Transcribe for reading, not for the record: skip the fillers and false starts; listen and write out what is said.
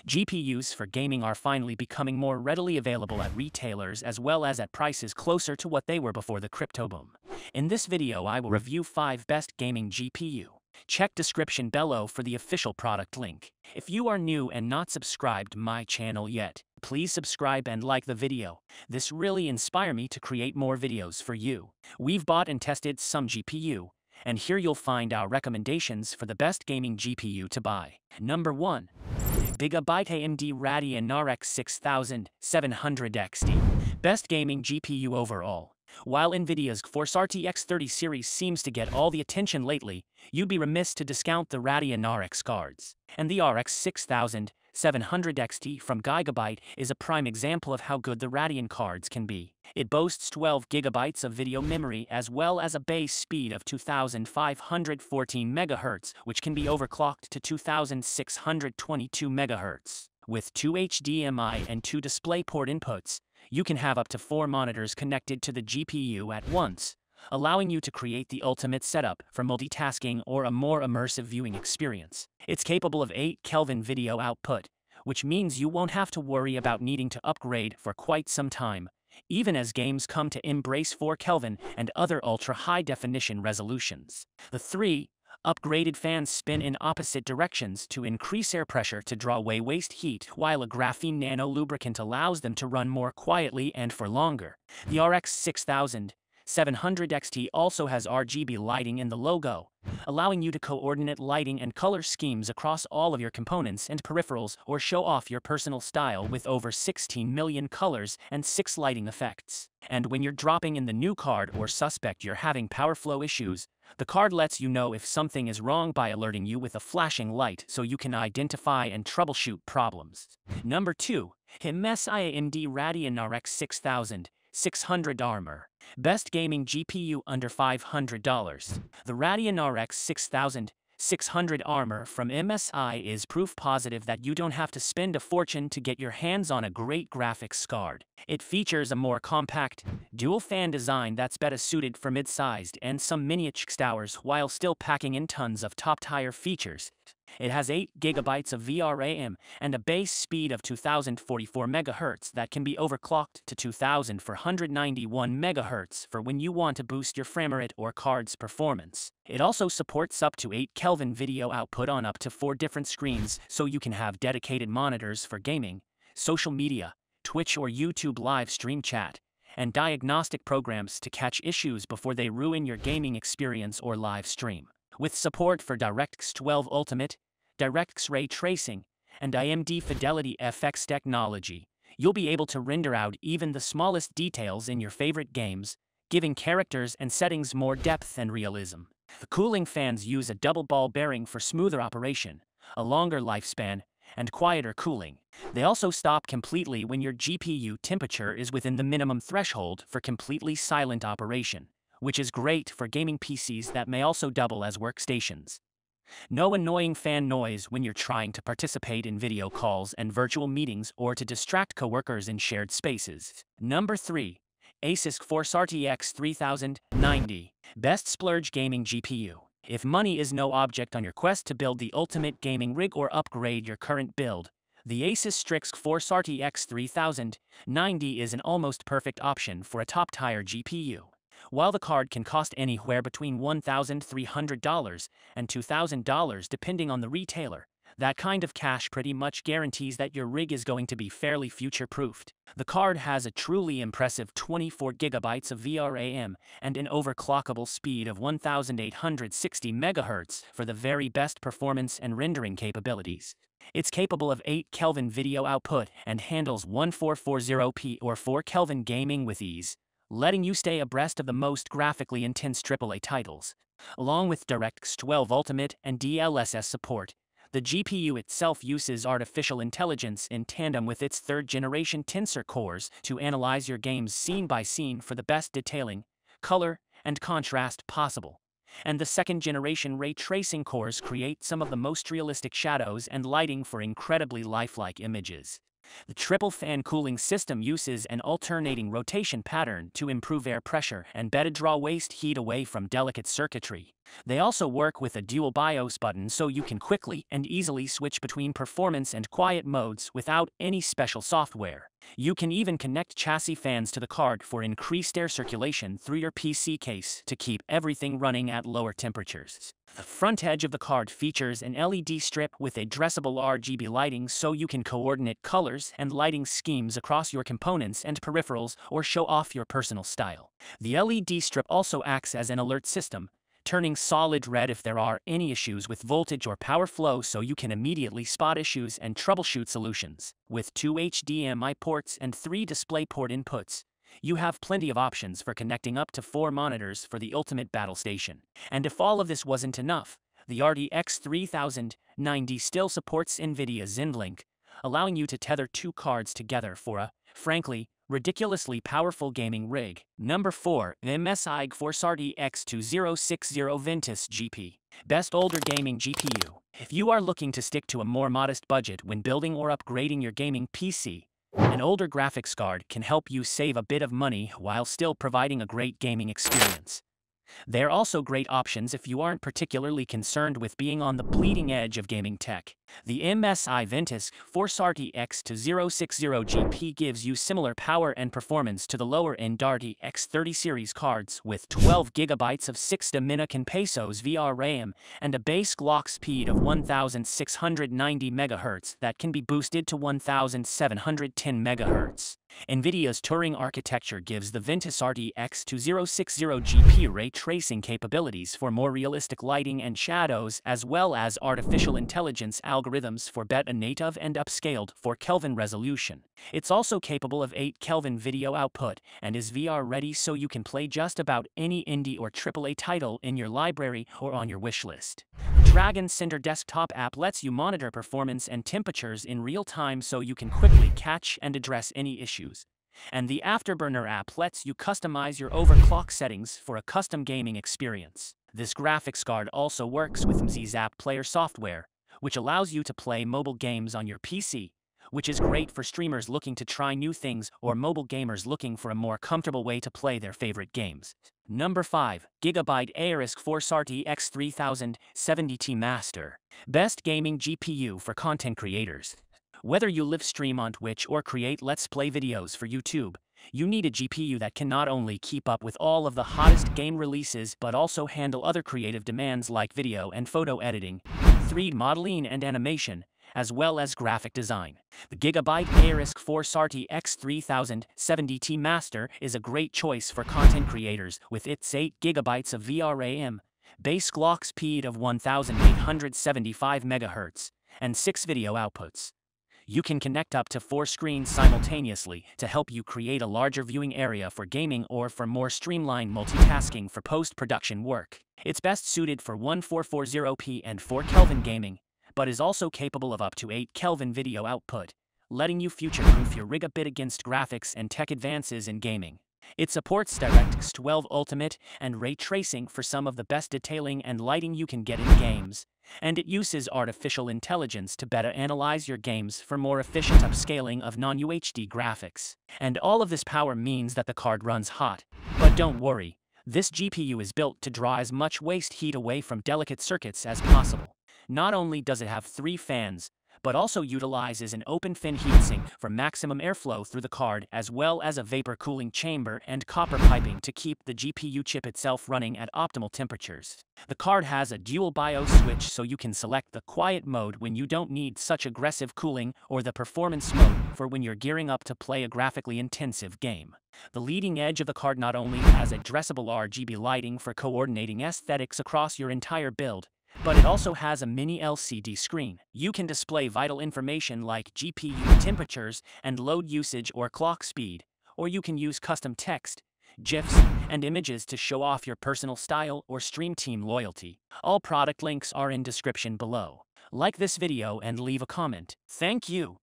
GPUs for gaming are finally becoming more readily available at retailers as well as at prices closer to what they were before the crypto boom. In this video, I will review 5 best gaming GPU. Check description below for the official product link. If you are new and not subscribed to my channel yet, please subscribe and like the video. This really inspires me to create more videos for you. We've bought and tested some GPU, and here you'll find our recommendations for the best gaming GPU to buy. Number 1. Gigabyte AMD Radeon RX 6700 XT. Best gaming GPU overall. While Nvidia's GeForce RTX 30 series seems to get all the attention lately, you'd be remiss to discount the Radeon RX cards. And the RX 6700 XT from Gigabyte is a prime example of how good the Radeon cards can be. It boasts 12 gigabytes of video memory as well as a base speed of 2514 MHz, which can be overclocked to 2622 MHz. With 2 HDMI and 2 DisplayPort inputs, you can have up to 4 monitors connected to the GPU at once, allowing you to create the ultimate setup for multitasking or a more immersive viewing experience. It's capable of 8 Kelvin video output, which means you won't have to worry about needing to upgrade for quite some time, even as games come to embrace 4 Kelvin and other ultra-high definition resolutions. The 3 upgraded fans spin in opposite directions to increase air pressure to draw away waste heat, while a graphene nano lubricant allows them to run more quietly and for longer. The RX 6700 XT also has RGB lighting in the logo, allowing you to coordinate lighting and color schemes across all of your components and peripherals or show off your personal style with over 16 million colors and 6 lighting effects. And when you're dropping in the new card or suspect you're having power flow issues, the card lets you know if something is wrong by alerting you with a flashing light so you can identify and troubleshoot problems. Number 2. MSI AMD Radeon RX 6600 Armor. Best gaming GPU under $500. The Radeon RX 6600 Armor from MSI is proof positive that you don't have to spend a fortune to get your hands on a great graphics card. It features a more compact, dual-fan design that's better suited for mid-sized and some miniature towers while still packing in tons of top-tier features. It has 8 gigabytes of VRAM and a base speed of 2044 MHz that can be overclocked to 2491 MHz for when you want to boost your frame rate or card's performance. It also supports up to 8 Kelvin video output on up to 4 different screens, so you can have dedicated monitors for gaming, social media, Twitch or YouTube live stream chat, and diagnostic programs to catch issues before they ruin your gaming experience or live stream. With support for DirectX 12 Ultimate, DirectX Ray Tracing, and AMD Fidelity FX technology, you'll be able to render out even the smallest details in your favorite games, giving characters and settings more depth and realism. The cooling fans use a double ball bearing for smoother operation, a longer lifespan, and quieter cooling. They also stop completely when your GPU temperature is within the minimum threshold for completely silent operation, which is great for gaming PCs that may also double as workstations. No annoying fan noise when you're trying to participate in video calls and virtual meetings or to distract coworkers in shared spaces. Number 3. Asus GeForce RTX 3090. Best splurge gaming GPU. If money is no object on your quest to build the ultimate gaming rig or upgrade your current build, the Asus Strix GeForce RTX 3090 is an almost perfect option for a top-tier GPU. While the card can cost anywhere between $1,300 and $2,000 depending on the retailer, that kind of cash pretty much guarantees that your rig is going to be fairly future-proofed. The card has a truly impressive 24 gigabytes of VRAM and an overclockable speed of 1860 MHz for the very best performance and rendering capabilities. It's capable of 8 Kelvin video output and handles 1440p or 4 Kelvin gaming with ease, letting you stay abreast of the most graphically intense AAA titles. Along with DirectX 12 Ultimate and DLSS support, the GPU itself uses artificial intelligence in tandem with its third-generation Tensor cores to analyze your games scene by scene for the best detailing, color, and contrast possible. And the second-generation ray tracing cores create some of the most realistic shadows and lighting for incredibly lifelike images. The triple fan cooling system uses an alternating rotation pattern to improve air pressure and better draw waste heat away from delicate circuitry. They also work with a dual BIOS button so you can quickly and easily switch between performance and quiet modes without any special software. You can even connect chassis fans to the card for increased air circulation through your PC case to keep everything running at lower temperatures. The front edge of the card features an LED strip with addressable RGB lighting so you can coordinate colors and lighting schemes across your components and peripherals or show off your personal style. The LED strip also acts as an alert system, turning solid red if there are any issues with voltage or power flow so you can immediately spot issues and troubleshoot solutions. With 2 HDMI ports and 3 DisplayPort inputs, you have plenty of options for connecting up to 4 monitors for the ultimate battle station. And if all of this wasn't enough, the RTX 3090 still supports NVIDIA ZenLink, allowing you to tether 2 cards together for a, frankly, ridiculously powerful gaming rig. Number 4. MSI GeForce RTX 2060 Ventus GP. Best older gaming GPU. If you are looking to stick to a more modest budget when building or upgrading your gaming PC, an older graphics card can help you save a bit of money while still providing a great gaming experience. They're also great options if you aren't particularly concerned with being on the bleeding edge of gaming tech. The MSI Ventus GeForce RTX 2060 GP gives you similar power and performance to the lower-end RTX 30 series cards with 12 GB of 6 Dominican pesos VRAM and a base clock speed of 1690 MHz that can be boosted to 1710 MHz. NVIDIA's Turing architecture gives the Ventus RTX 2060 GP ray tracing capabilities for more realistic lighting and shadows, as well as artificial intelligence algorithms for better native and upscaled 4 Kelvin resolution. It's also capable of 8 Kelvin video output and is VR ready so you can play just about any indie or AAA title in your library or on your wishlist. Dragon Center desktop app lets you monitor performance and temperatures in real time so you can quickly catch and address any issues. And the Afterburner app lets you customize your overclock settings for a custom gaming experience. This graphics card also works with MZ's App Player software, which allows you to play mobile games on your PC, which is great for streamers looking to try new things or mobile gamers looking for a more comfortable way to play their favorite games. Number 5. Gigabyte Aorus GeForce RTX 3070 Master. Best gaming GPU for content creators. Whether you live stream on Twitch or create Let's Play videos for YouTube, you need a GPU that can not only keep up with all of the hottest game releases but also handle other creative demands like video and photo editing, 3D modeling and animation, as well as graphic design. The Gigabyte Aorus GeForce RTX 3070 Master is a great choice for content creators with its 8 GB of VRAM, base clock speed of 1875 MHz, and 6 video outputs. You can connect up to 4 screens simultaneously to help you create a larger viewing area for gaming or for more streamlined multitasking for post-production work. It's best suited for 1440p and 4 Kelvin gaming, but is also capable of up to 8 Kelvin video output, letting you future-proof your rig a bit against graphics and tech advances in gaming. It supports DirectX 12 Ultimate and ray tracing for some of the best detailing and lighting you can get in games, and it uses artificial intelligence to better analyze your games for more efficient upscaling of non-UHD graphics. And all of this power means that the card runs hot. But don't worry, this GPU is built to draw as much waste heat away from delicate circuits as possible. Not only does it have 3 fans, but also utilizes an open-fin heatsink for maximum airflow through the card, as well as a vapor cooling chamber and copper piping to keep the GPU chip itself running at optimal temperatures. The card has a dual BIOS switch so you can select the quiet mode when you don't need such aggressive cooling or the performance mode for when you're gearing up to play a graphically intensive game. The leading edge of the card not only has addressable RGB lighting for coordinating aesthetics across your entire build, but it also has a mini LCD screen. You can display vital information like GPU temperatures and load usage or clock speed, or you can use custom text, GIFs, and images to show off your personal style or stream team loyalty. All product links are in description below. Like this video and leave a comment. Thank you.